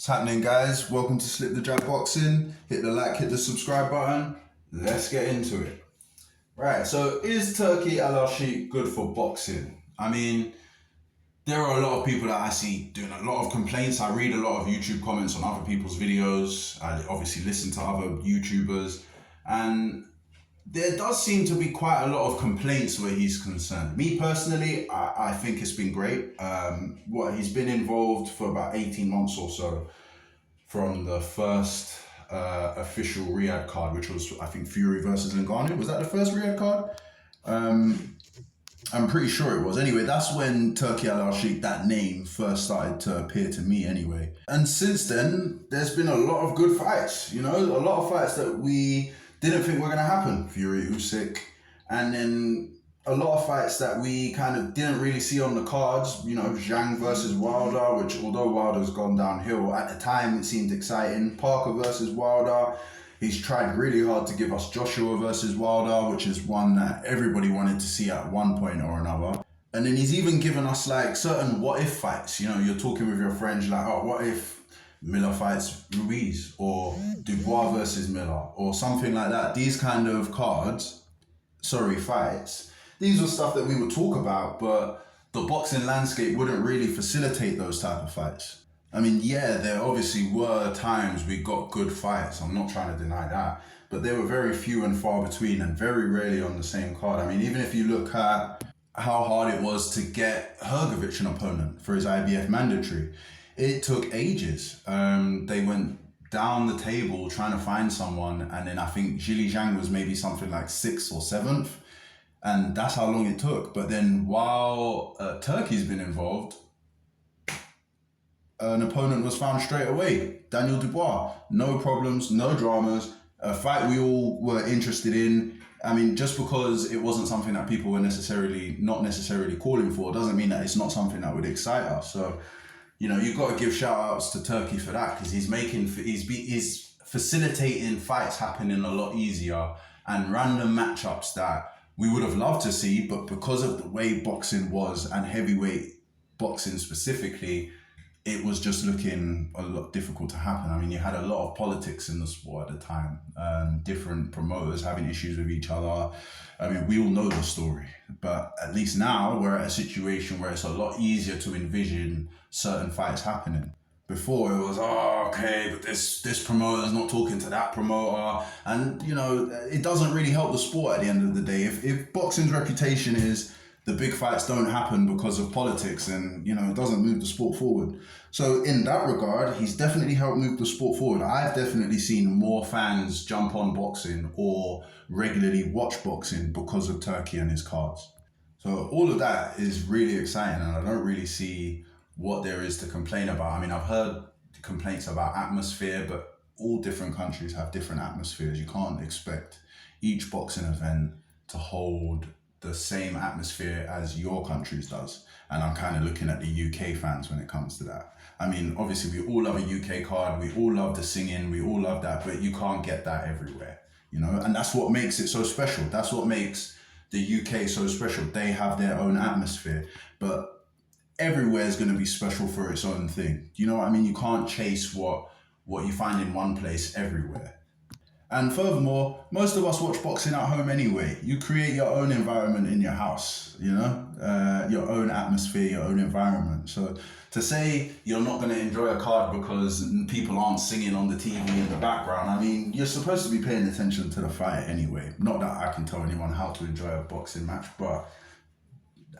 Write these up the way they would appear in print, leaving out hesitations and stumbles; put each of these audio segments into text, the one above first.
What's happening, guys? Welcome to Slip the Jab Boxing. Hit the like, hit the subscribe button. Let's get into it. Right, so is Turki Alalshikh good for boxing? I mean, there are a lot of people that I see doing a lot of complaints. I read a lot of YouTube comments on other people's videos. I obviously listen to other YouTubers. And there does seem to be quite a lot of complaints where he's concerned. Me personally, I think it's been great. He's been involved for about 18 months or so from the first official Riyadh card, which was, I think, Fury versus Ngannou. Was that the first Riyadh card? I'm pretty sure it was. Anyway, that's when Turki Alalshikh, that name, first started to appear to me anyway. And since then, there's been a lot of good fights, you know, a lot of fights that we didn't think were going to happen. Fury, Usyk, and then a lot of fights that we kind of didn't really see on the cards. You know, Zhang versus Wilder, which although Wilder's gone downhill, at the time it seemed exciting. Parker versus Wilder. He's tried really hard to give us Joshua versus Wilder, which is one that everybody wanted to see at one point or another. And then he's even given us like certain what-if fights. You know, you're talking with your friends like, oh, what if Miller fights Ruiz, or Dubois versus Miller, or something like that. These kind of fights, these were stuff that we would talk about, but the boxing landscape wouldn't really facilitate those type of fights. I mean, yeah, there obviously were times we got good fights. I'm not trying to deny that, but they were very few and far between and very rarely on the same card. I mean, even if you look at how hard it was to get Hrgovic an opponent for his IBF mandatory, it took ages. They went down the table trying to find someone, and then I think Zhili Zhang was maybe something like 6th or 7th, and that's how long it took. But then while Turkey's been involved, an opponent was found straight away. Daniel Dubois, no problems, no dramas, a fight we all were interested in. I mean, just because it wasn't something that people were not necessarily calling for doesn't mean that it's not something that would excite us. So, you know, you've got to give shout outs to Turkey for that, because he's facilitating fights happening a lot easier and random matchups that we would have loved to see, but because of the way boxing was, and heavyweight boxing specifically, it was just looking a lot difficult to happen. I mean, you had a lot of politics in the sport at the time, different promoters having issues with each other. I mean, we all know the story, but at least now we're at a situation where it's a lot easier to envision certain fights happening. Before it was, oh, okay, but this promoter's not talking to that promoter. And, you know, it doesn't really help the sport at the end of the day. If boxing's reputation is the big fights don't happen because of politics, and, you know, it doesn't move the sport forward. So in that regard, he's definitely helped move the sport forward. I've definitely seen more fans jump on boxing or regularly watch boxing because of Turkey and his cards. So all of that is really exciting, and I don't really see what there is to complain about. I mean, I've heard complaints about atmosphere, but all different countries have different atmospheres. You can't expect each boxing event to hold the same atmosphere as your country's does. And I'm kind of looking at the UK fans when it comes to that. I mean, obviously we all love a UK card, we all love the singing, we all love that, but you can't get that everywhere, you know? And that's what makes it so special. That's what makes the UK so special. They have their own atmosphere, but everywhere is going to be special for its own thing. You know what I mean? You can't chase what you find in one place everywhere. And furthermore, most of us watch boxing at home anyway. You create your own environment in your house, you know, your own atmosphere, your own environment. So to say you're not going to enjoy a card because people aren't singing on the TV in the background, I mean, you're supposed to be paying attention to the fight anyway. Not that I can tell anyone how to enjoy a boxing match, but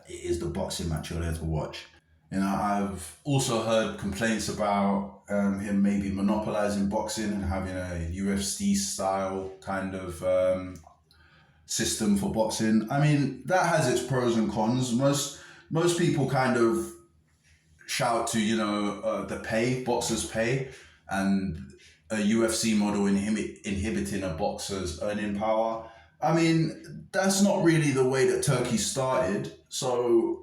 it is the boxing match you're there to watch. You know, I've also heard complaints about him maybe monopolizing boxing and having a UFC style kind of system for boxing. I mean, that has its pros and cons. Most people kind of shout to, you know, the pay, boxers' pay, and a UFC model inhibiting a boxer's earning power. I mean, that's not really the way that Turkey started. So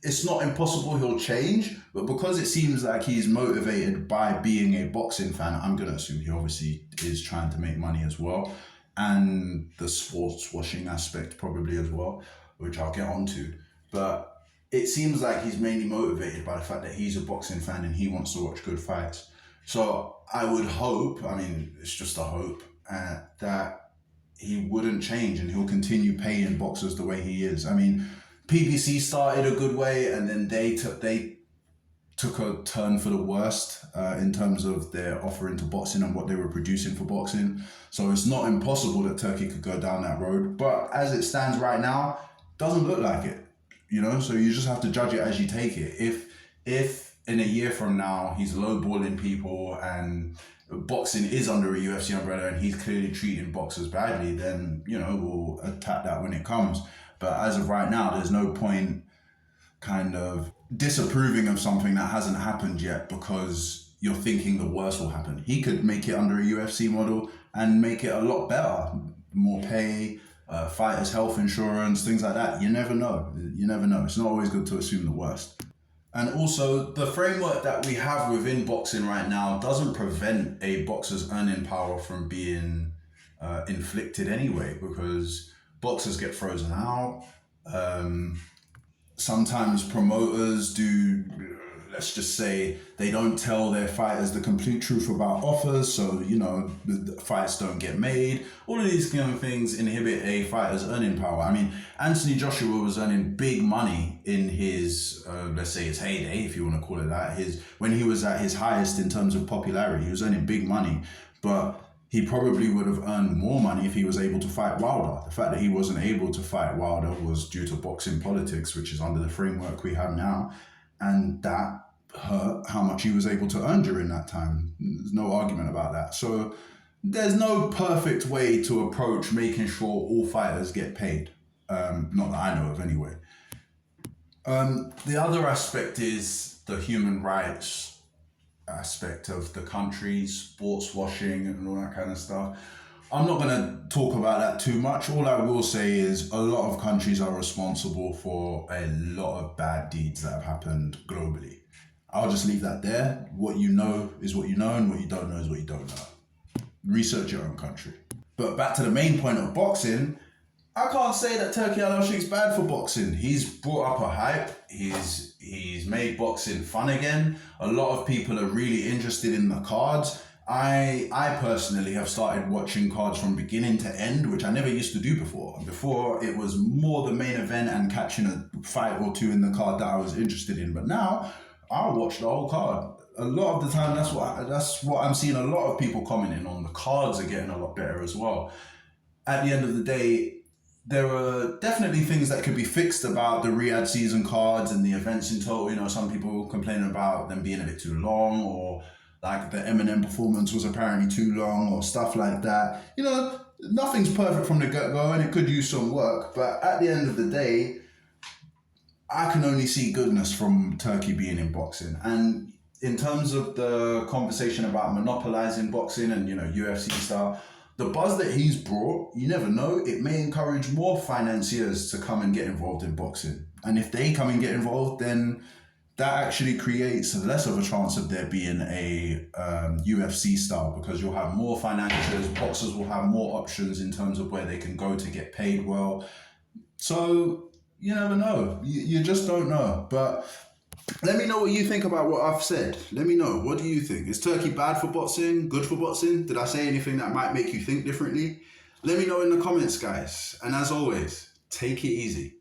it's not impossible he'll change, but because it seems like he's motivated by being a boxing fan, I'm going to assume he obviously is trying to make money as well, and the sports washing aspect probably as well, which I'll get onto. But it seems like he's mainly motivated by the fact that he's a boxing fan and he wants to watch good fights. So I would hope, I mean, it's just a hope, that he wouldn't change and he'll continue paying boxers the way he is. I mean, PBC started a good way, and then they took a turn for the worst in terms of their offering to boxing and what they were producing for boxing. So it's not impossible that Turkey could go down that road. But as it stands right now, doesn't look like it. So you just have to judge it as you take it. If in a year from now he's lowballing people and boxing is under a UFC umbrella and he's clearly treating boxers badly, then we'll attack that when it comes. But as of right now, there's no point kind of disapproving of something that hasn't happened yet because you're thinking the worst will happen. He could make it under a UFC model and make it a lot better. More pay, fighters' health insurance, things like that. You never know. It's not always good to assume the worst. And also, the framework that we have within boxing right now doesn't prevent a boxer's earning power from being inflicted anyway, because boxers get frozen out. Sometimes promoters do, let's just say, they don't tell their fighters the complete truth about offers, so, the fights don't get made. All of these kind of things inhibit a fighter's earning power. I mean, Anthony Joshua was earning big money in his, let's say his heyday, if you want to call it that. When he was at his highest in terms of popularity, he was earning big money, but he probably would have earned more money if he was able to fight Wilder. The fact that he wasn't able to fight Wilder was due to boxing politics, which is under the framework we have now. And that hurt how much he was able to earn during that time. There's no argument about that. So there's no perfect way to approach making sure all fighters get paid. Not that I know of anyway. The other aspect is the human rights aspect of the country, sports washing and all that kind of stuff. I'm not going to talk about that too much. All I will say is a lot of countries are responsible for a lot of bad deeds that have happened globally. I'll just leave that there. What you know is what you know, and what you don't know is what you don't know. Research your own country. But back to the main point of boxing, I can't say that Turki Alalshikh's bad for boxing. He's brought up a hype. He's made boxing fun again. A lot of people are really interested in the cards. I personally have started watching cards from beginning to end, which I never used to do before. Before, it was more the main event and catching a fight or two in the card that I was interested in. But now, I'll watch the whole card. A lot of the time, that's what I'm seeing. A lot of people commenting on. The cards are getting a lot better as well. At the end of the day, there are definitely things that could be fixed about the Riyadh season cards and the events in total. Some people complaining about them being a bit too long, or like the Eminem performance was apparently too long, or stuff like that. Nothing's perfect from the get-go, and it could use some work. But at the end of the day, I can only see goodness from Turkey being in boxing. And in terms of the conversation about monopolizing boxing and, UFC style, the buzz that he's brought, you never know, it may encourage more financiers to come and get involved in boxing. And if they come and get involved, then that actually creates less of a chance of there being a UFC style, because you'll have more financiers, boxers will have more options in terms of where they can go to get paid well. So you never know. You just don't know. But let me know what you think about what I've said. Let me know. What do you think? Is Turkey bad for boxing? Good for boxing? Did I say anything that might make you think differently? Let me know in the comments, guys. And as always, take it easy.